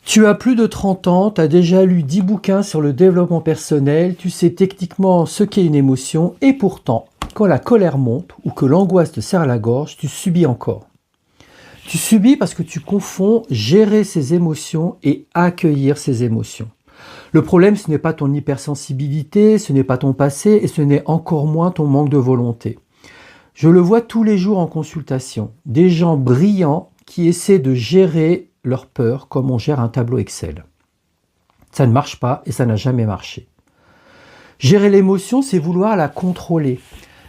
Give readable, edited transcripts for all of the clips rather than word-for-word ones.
Tu as plus de 30 ans, tu as déjà lu 10 bouquins sur le développement personnel, tu sais techniquement ce qu'est une émotion et pourtant, quand la colère monte ou que l'angoisse te serre la gorge, tu subis encore. Tu subis parce que tu confonds gérer ses émotions et accueillir ses émotions. Le problème, ce n'est pas ton hypersensibilité, ce n'est pas ton passé et ce n'est encore moins ton manque de volonté. Je le vois tous les jours en consultation, des gens brillants qui essaient de gérer leur peur comme on gère un tableau Excel. Ça ne marche pas et ça n'a jamais marché. Gérer l'émotion, c'est vouloir la contrôler.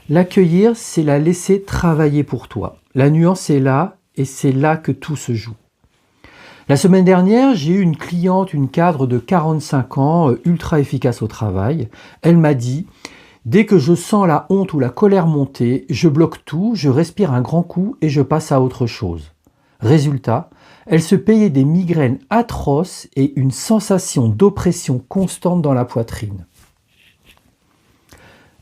L'accueillir, c'est la laisser travailler pour toi. La nuance est là et c'est là que tout se joue. La semaine dernière, j'ai eu une cliente, une cadre de 45 ans, ultra efficace au travail. Elle m'a dit « Dès que je sens la honte ou la colère monter, je bloque tout, je respire un grand coup et je passe à autre chose. » Résultat, elle se payait des migraines atroces et une sensation d'oppression constante dans la poitrine.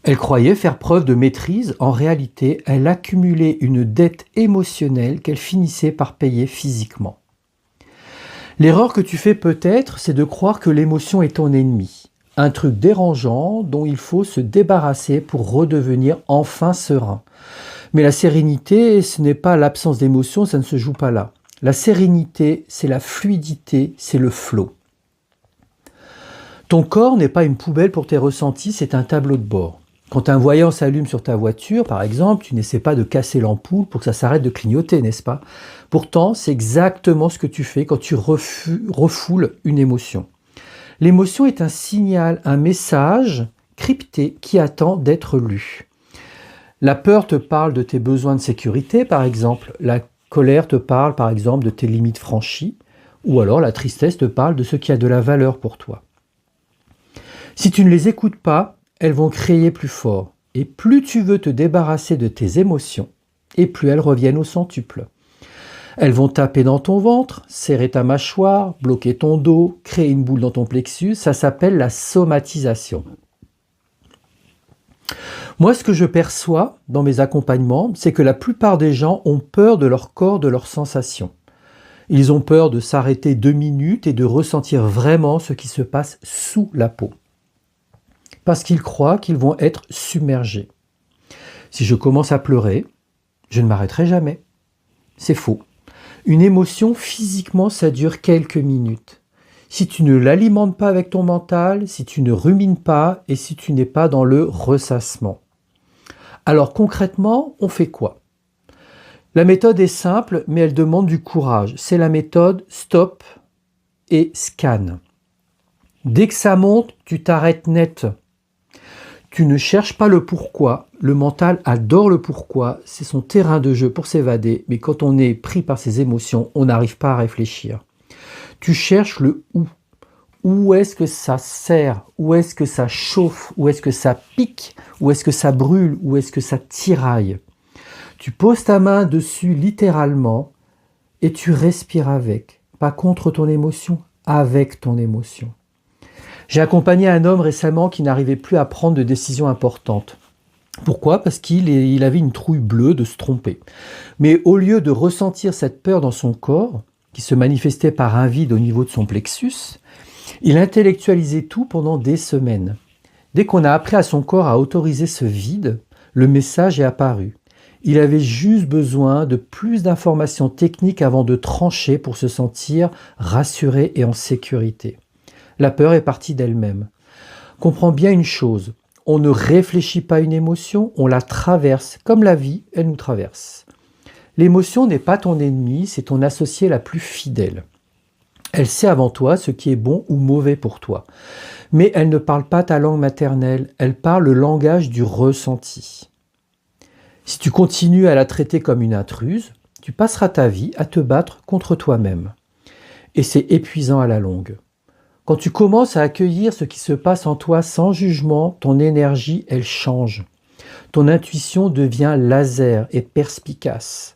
Elle croyait faire preuve de maîtrise, en réalité, elle accumulait une dette émotionnelle qu'elle finissait par payer physiquement. L'erreur que tu fais peut-être, c'est de croire que l'émotion est ton ennemi. Un truc dérangeant dont il faut se débarrasser pour redevenir enfin serein. Mais la sérénité, ce n'est pas l'absence d'émotion, ça ne se joue pas là. La sérénité, c'est la fluidité, c'est le flow. Ton corps n'est pas une poubelle pour tes ressentis, c'est un tableau de bord. Quand un voyant s'allume sur ta voiture, par exemple, tu n'essaies pas de casser l'ampoule pour que ça s'arrête de clignoter, n'est-ce pas? Pourtant, c'est exactement ce que tu fais quand tu refoules une émotion. L'émotion est un signal, un message crypté qui attend d'être lu. La peur te parle de tes besoins de sécurité, par exemple. La colère te parle, par exemple, de tes limites franchies. Ou alors la tristesse te parle de ce qui a de la valeur pour toi. Si tu ne les écoutes pas, elles vont crier plus fort. Et plus tu veux te débarrasser de tes émotions, et plus elles reviennent au centuple. Elles vont taper dans ton ventre, serrer ta mâchoire, bloquer ton dos, créer une boule dans ton plexus. Ça s'appelle la somatisation. Moi, ce que je perçois dans mes accompagnements, c'est que la plupart des gens ont peur de leur corps, de leurs sensations. Ils ont peur de s'arrêter 2 minutes et de ressentir vraiment ce qui se passe sous la peau. Parce qu'ils croient qu'ils vont être submergés. Si je commence à pleurer, je ne m'arrêterai jamais. C'est faux. Une émotion, physiquement, ça dure quelques minutes. Si tu ne l'alimentes pas avec ton mental, si tu ne rumines pas et si tu n'es pas dans le ressassement. Alors concrètement, on fait quoi? La méthode est simple, mais elle demande du courage. C'est la méthode stop et scan. Dès que ça monte, tu t'arrêtes net. Tu ne cherches pas le pourquoi. Le mental adore le pourquoi. C'est son terrain de jeu pour s'évader. Mais quand on est pris par ses émotions, on n'arrive pas à réfléchir. Tu cherches le où. Où est-ce que ça serre? Où est-ce que ça chauffe? Où est-ce que ça pique? Où est-ce que ça brûle? Où est-ce que ça tiraille? Tu poses ta main dessus littéralement et tu respires avec. Pas contre ton émotion, avec ton émotion. J'ai accompagné un homme récemment qui n'arrivait plus à prendre de décisions importantes. Pourquoi? Parce qu'il avait une trouille bleue de se tromper. Mais au lieu de ressentir cette peur dans son corps, qui se manifestait par un vide au niveau de son plexus, il intellectualisait tout pendant des semaines. Dès qu'on a appris à son corps à autoriser ce vide, le message est apparu. Il avait juste besoin de plus d'informations techniques avant de trancher pour se sentir rassuré et en sécurité. La peur est partie d'elle-même. Comprends bien une chose, on ne réfléchit pas une émotion, on la traverse. Comme la vie, elle nous traverse. L'émotion n'est pas ton ennemi, c'est ton associé la plus fidèle. Elle sait avant toi ce qui est bon ou mauvais pour toi. Mais elle ne parle pas ta langue maternelle, elle parle le langage du ressenti. Si tu continues à la traiter comme une intruse, tu passeras ta vie à te battre contre toi-même. Et c'est épuisant à la longue. Quand tu commences à accueillir ce qui se passe en toi sans jugement, ton énergie, elle change. Ton intuition devient laser et perspicace.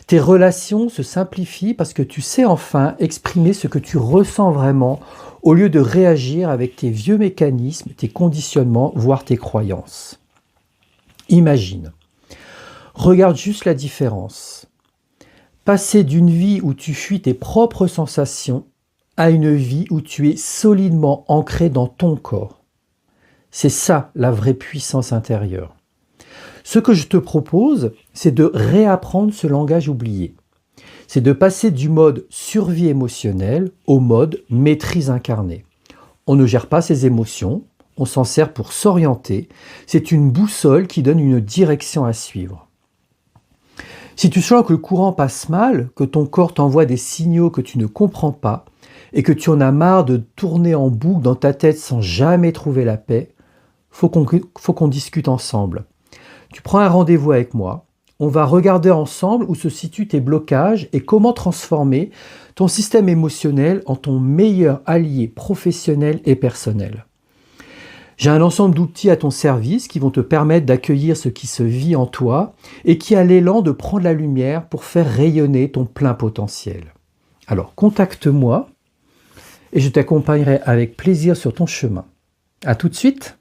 Tes relations se simplifient parce que tu sais enfin exprimer ce que tu ressens vraiment au lieu de réagir avec tes vieux mécanismes, tes conditionnements, voire tes croyances. Imagine. Regarde juste la différence. Passer d'une vie où tu fuis tes propres sensations à une vie où tu es solidement ancré dans ton corps. C'est ça la vraie puissance intérieure. Ce que je te propose, c'est de réapprendre ce langage oublié. C'est de passer du mode survie émotionnelle au mode maîtrise incarnée. On ne gère pas ses émotions, on s'en sert pour s'orienter. C'est une boussole qui donne une direction à suivre. Si tu sens que le courant passe mal, que ton corps t'envoie des signaux que tu ne comprends pas et que tu en as marre de tourner en boucle dans ta tête sans jamais trouver la paix, faut qu'on discute ensemble. Tu prends un rendez-vous avec moi, on va regarder ensemble où se situent tes blocages et comment transformer ton système émotionnel en ton meilleur allié professionnel et personnel. J'ai un ensemble d'outils à ton service qui vont te permettre d'accueillir ce qui se vit en toi et qui a l'élan de prendre la lumière pour faire rayonner ton plein potentiel. Alors contacte-moi et je t'accompagnerai avec plaisir sur ton chemin. À tout de suite!